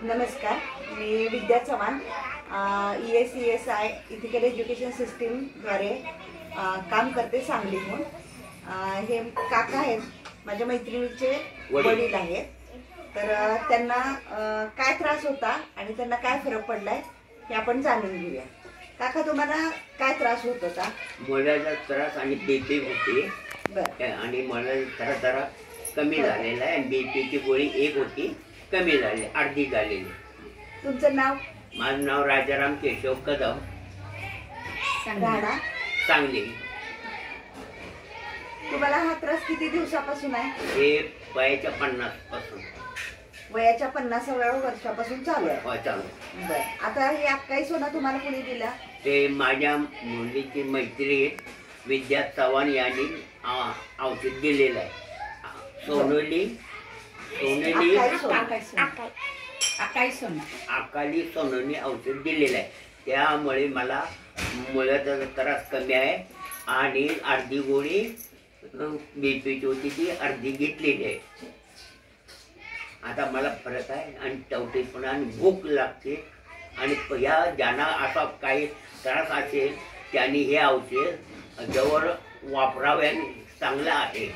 नमस्कार, मी Vidya Chavan ESESI ethical education सिस्टीमद्वारे काम करते सांगलीहून। हे काका आहेत, माझ्या मैत्रिणीचे वडील आहेत। तर त्यांना काय त्रास होता आणि त्यांना काय फरक पडलाय हे आपण जाणून घेऊया। काका, तुम्हाला काय त्रास होत होता? मुलाचा त्रास आणि बीपी होती। बरं, आणि मला जरा कमी झालेला आहे। बीपीची गोळी एक होती, कमी झाली, अर्धी झालेली। तुमचं नाव? माझं नाव राजाराम केशव कदम, राहणार सांगली। तुम्हाला हा त्रास किती दिवसापासून आहे? हे वयाच्या 50 पासून। वयाच्या 50व्या वर्षापासून चालू आहे? हो, चालू। बरं, आता ही अक्काई सोना तुम्हाला कोणी दिला? ते माझ्या मुलीची मैत्रीण विद्या चव्हाण यांनी औषध दिलेलं आहे। सोनली अकाली सोनोनी औषध दिलेलं आहे। त्यामुळे मला मुलाचा त्रास कमी आहे आणि अर्धी गोळी बीपीची होती ती अर्धी घेतलेली आहे। आता मला फरक आहे आणि टवटेपणा आणि भूक लागते। आणि ह्या ज्यांना असा काही त्रास असेल त्यांनी हे औषध जवळ वापरावे, चांगलं आहे।